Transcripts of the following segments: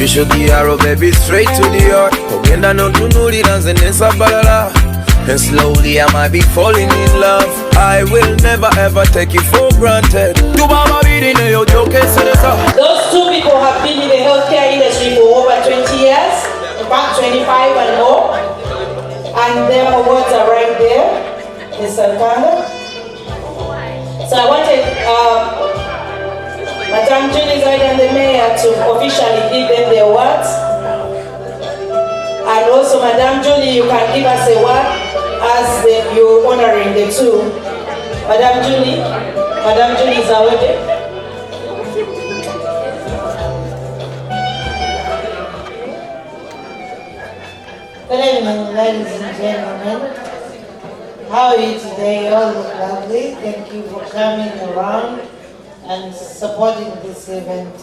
You should the arrow, baby, straight to the heart. Kogenda no tunuli dance nesa balala. And slowly I might be falling in love. I will never ever take you for granted. Those two people have been in the healthcare industry for over 20 years, about 25 and more. And their awards are right there, Mr. Kanda. So I wanted Madam Julie and the mayor to officially give them the awards. And also, Madam Julie, you can give us a word as you're honoring the two. Madam Julie is awarded. Good evening, ladies and gentlemen. How are you today? You all look lovely. Thank you for coming around and supporting this event.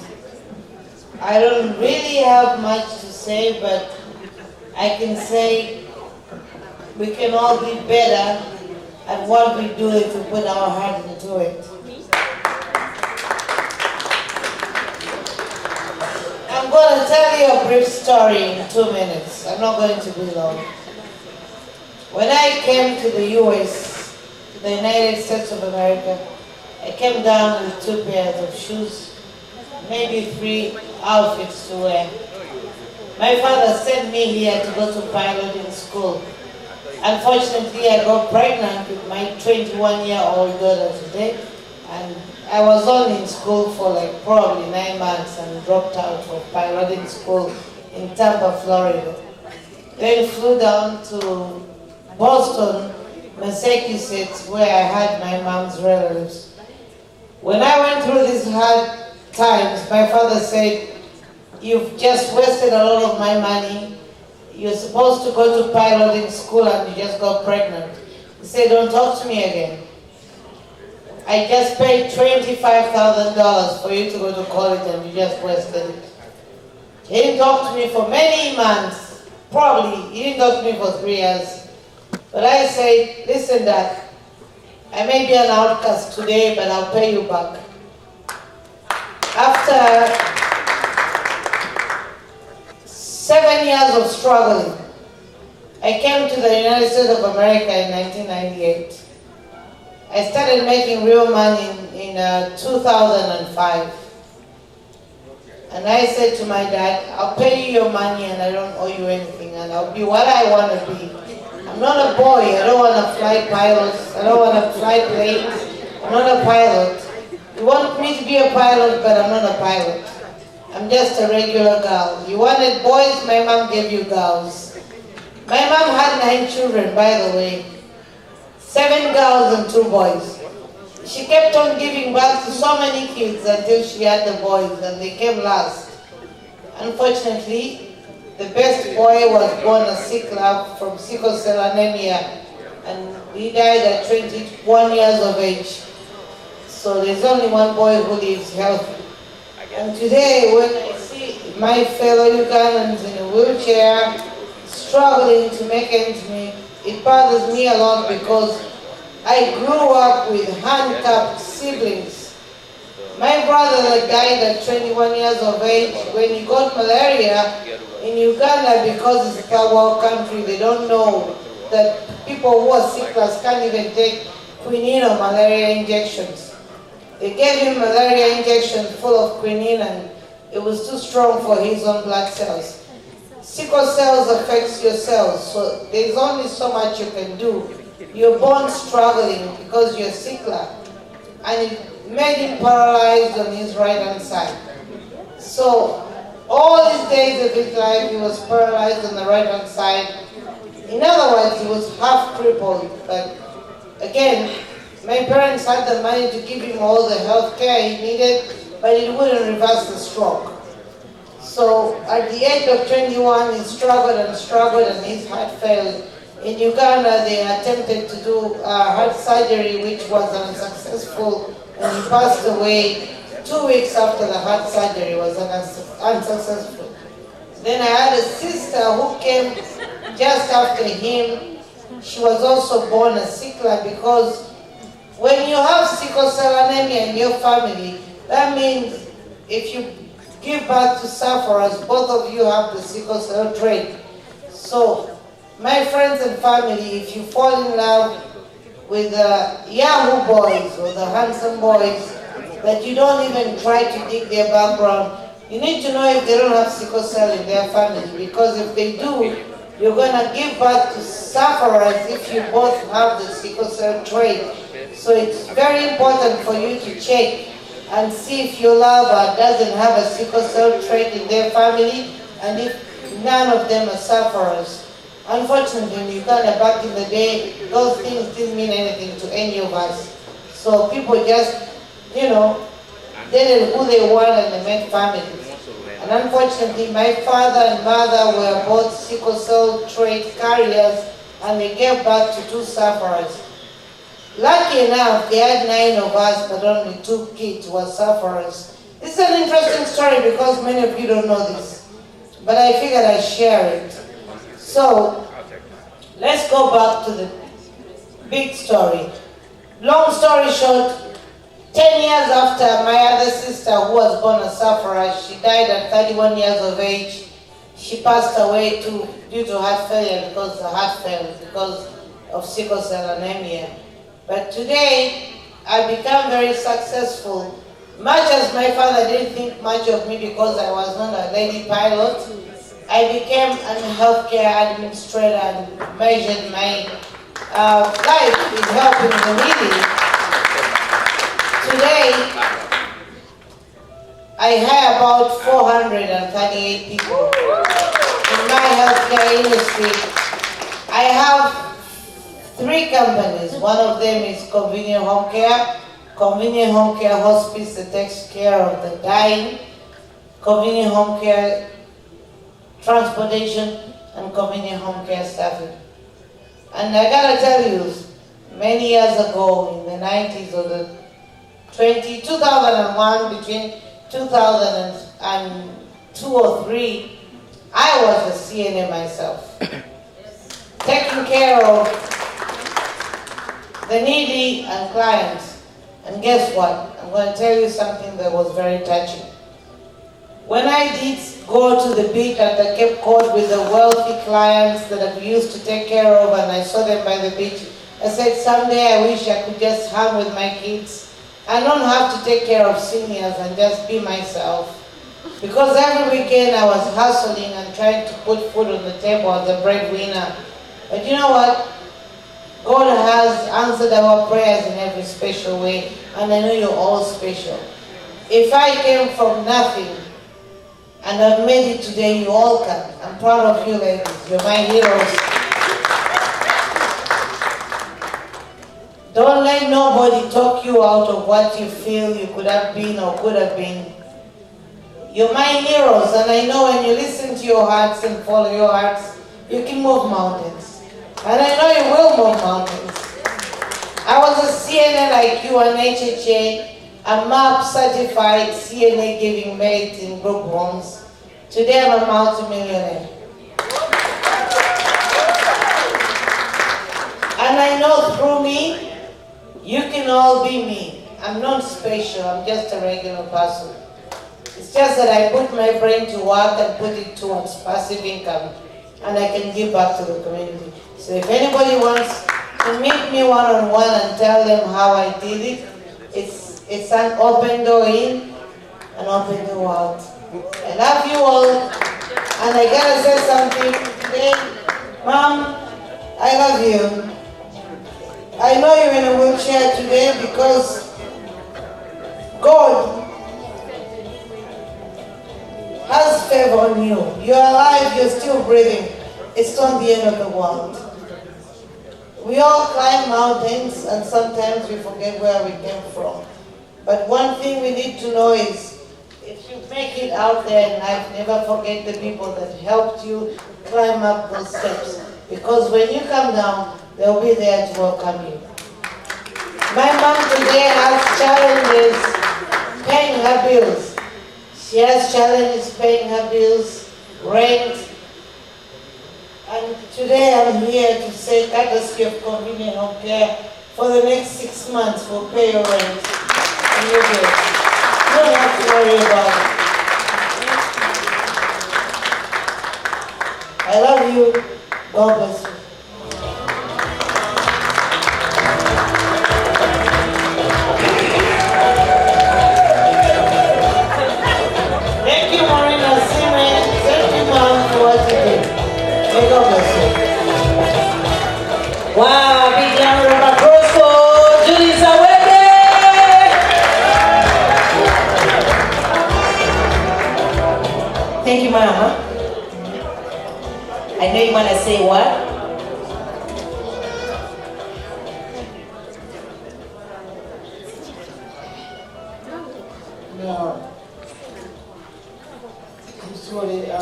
I don't really have much to say, but I can say we can all be better at what we do if we put our heart into it. I'm going to tell you a brief story in 2 minutes. I'm not going to be long. When I came to the US, to the United States of America, I came down with 2 pairs of shoes, maybe 3 outfits to wear. My father sent me here to go to piloting school. Unfortunately, I got pregnant with my 21-year-old daughter today, and I was only in school for like probably 9 months and dropped out of piloting school in Tampa, Florida. Then flew down to Boston, Massachusetts, where I had my mom's relatives. When I went through these hard times, my father said, "You've just wasted a lot of my money. You're supposed to go to piloting school and you just got pregnant." He said, "Don't talk to me again. I just paid $25,000 for you to go to college and you just wasted it." He didn't talk to me for many months. Probably, he didn't talk to me for 3 years. But I said, "Listen, Dad, I may be an outcast today, but I'll pay you back." After 7 years of struggling, I came to the United States of America in 1998. I started making real money in 2005. And I said to my dad, "I'll pay you your money and I don't owe you anything, and I'll be what I want to be. I'm not a boy, I don't want to fly pilots, I don't want to fly planes, I'm not a pilot. You want me to be a pilot, but I'm not a pilot. I'm just a regular girl. You wanted boys, my mom gave you girls." My mom had 9 children, by the way. 7 girls and 2 boys. She kept on giving birth to so many kids until she had the boys, and they came last. Unfortunately, the best boy was born a sickle from sickle cell anemia, and he died at 21 years of age. So there's only one boy who lives healthy. And today, when I see my fellow Ugandans in a wheelchair, struggling to make ends meet, it bothers me a lot because I grew up with handicapped siblings. My brother died at 21 years of age when he got malaria in Uganda. Because it's a third world country, they don't know that people who are sickless can't even take quinine or malaria injections. They gave him malaria injections full of quinine and it was too strong for his own blood cells. Sickle cells affects your cells, so there's only so much you can do. You're born struggling because you're sickler, and it made him paralyzed on his right hand side. So all his days of his life he was paralyzed on the right hand side. In other words, he was half crippled. But again, my parents had the money to give him all the health care he needed, but it wouldn't reverse the stroke. So at the age of 21, he struggled and his heart failed. In Uganda, they attempted to do heart surgery, which was unsuccessful, and he passed away 2 weeks after the heart surgery was unsuccessful. Then I had a sister who came just after him. She was also born a sickler, because when you have sickle cell anemia in your family, that means if you give back to sufferers. Both of you have the sickle cell trait. So, my friends and family, if you fall in love with the Yahoo boys or the handsome boys, that you don't even try to dig their background, you need to know if they don't have sickle cell in their family, because if they do, you're going to give birth to sufferers if you both have the sickle cell trait. So it's very important for you to check and see if your lover doesn't have a sickle cell trait in their family, and if none of them are sufferers. Unfortunately, in Uganda back in the day, those things didn't mean anything to any of us. So people just, you know, they did who they were and they made families. And unfortunately, my father and mother were both sickle cell trait carriers, and they gave birth to 2 sufferers. Lucky enough, they had 9 of us, but only 2 kids were sufferers. This is an interesting story because many of you don't know this, but I figured I'd share it. So, let's go back to the big story. Long story short, 10 years after my other sister, who was born a sufferer, she died at 31 years of age. She passed away due to heart failure because the heart failed because of sickle cell anemia. But today, I became very successful. Much as my father didn't think much of me because I was not a lady pilot, I became a healthcare administrator and measured my life in helping the needy. Today, I hire about 438 people in my healthcare industry. I have 3 companies. One of them is Convenient Home Care. Convenient Home Care Hospice that takes care of the dying. Convenient Home Care Transportation, and Convenient Home Care Staffing. And I gotta tell you, many years ago in the 90s or the 2001, between 2002 or 3, I was a CNA myself, taking care of the needy and clients. And guess what? I'm going to tell you something that was very touching. When I did go to the beach at the Cape Cod with the wealthy clients that I used to take care of, and I saw them by the beach, I said, someday I wish I could just hang with my kids. I don't have to take care of seniors and just be myself. Because every weekend I was hustling and trying to put food on the table as a breadwinner. But you know what? God has answered our prayers in every special way, and I know you're all special. If I came from nothing, and I've made it today, you all can. I'm proud of you ladies, you're my heroes. Don't let nobody talk you out of what you feel you could have been or could have been. You're my heroes, and I know when you listen to your hearts and follow your hearts, you can move mountains. And I know you will move mountains. I was a CNA like you, an HHA, a MAP certified CNA giving mate in group homes. Today I'm a multi-millionaire. And I know through me, you can all be me. I'm not special, I'm just a regular person. It's just that I put my brain to work and put it towards passive income, and I can give back to the community. So if anybody wants to meet me one-on-one and tell them how I did it, it's an open door in, an open door out. I love you all, and I gotta say something today. Mom, I love you. I know you're in a wheelchair today because God has favor on you. You're alive, you're still breathing. It's not the end of the world. We all climb mountains, and sometimes we forget where we came from. But one thing we need to know is, if you make it out there in life, never forget the people that helped you climb up those steps. Because when you come down, they'll be there to welcome you. My mom today has challenges paying her bills. She has challenges paying her bills, rent. And today I'm here to say, courtesy of Convenient Home Care, for the next 6 months we'll pay your rent and your bills. You don't have to worry about it. I love you. God bless you. Thank you, Marina Simmons. Thank you, Mom, for what you did. May God bless you. Wow, big round of applause for Julie Zawede. Thank you, Mama. I know you want to say what? No. I'm sorry, I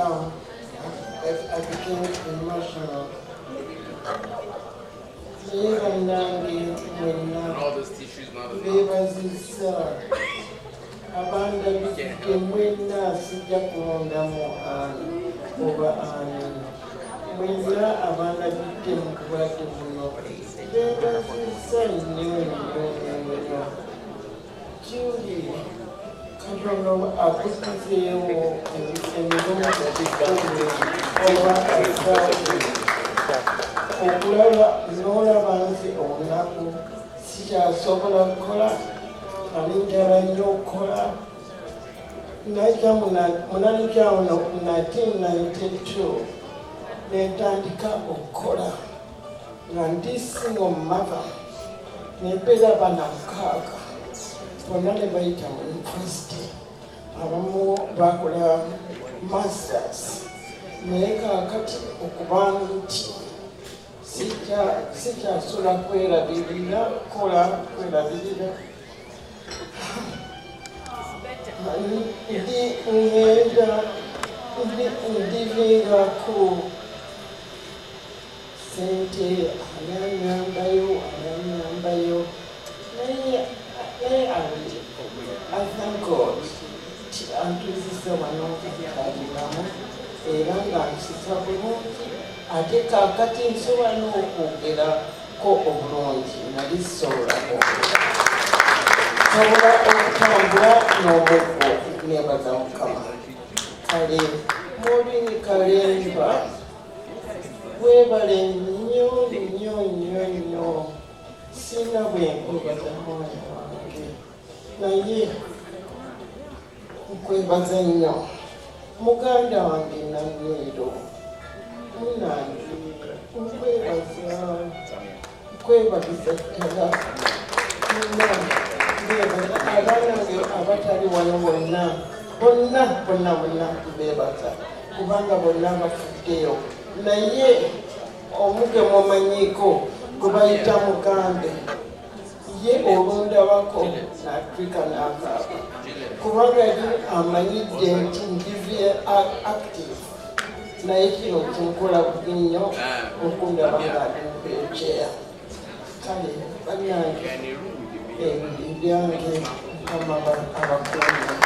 became emotional. Even when All those tissues now. Bebas is abanda bikemwena sijja kulondamu oba ani mwena abanda bikke mu kulwadde buno bebazisa nnyo Julie Katonda akusizeewo emirumu ekikumi oba okulaba n'olaba nti olunaku sikyasobola kukola alinjala nnyo okukola najja munanikya ono 1992 netandika okukola nga ndi single mother nembeera bana mukaaga bonna ne bayita mu university abamu bakola masters naye kaakati okubanga nti sikyasobola kwerabirira kukola kwerabirira ndiviirako sente anyambayo naye I thank God antuzisa wano kaliramu era nga nsiza bulungi ate kaakati nsobola n'okwogerako obulungi nali sisobolako sobola okutambula n'omuggo nebaza Mukama kale Maureen Kalemba weebale nnyo sina bwenkwebaza mwana wange naye nkwebaza nnyo muganda wange Nanyeero munange nkwebaza ddala abaanange abatali wano bonna beebaza kubanga bonna bafuddeyo naye omuge mumanyiiko gwe bayita Mugambe ye olundabako n'atwika n'akaaba kubanga yali amanyidde nti ndivye active naye kino kinkola bubi nnyo okundaba nga ndimpeekyeya kale bannange ebyange Mukama abakuumye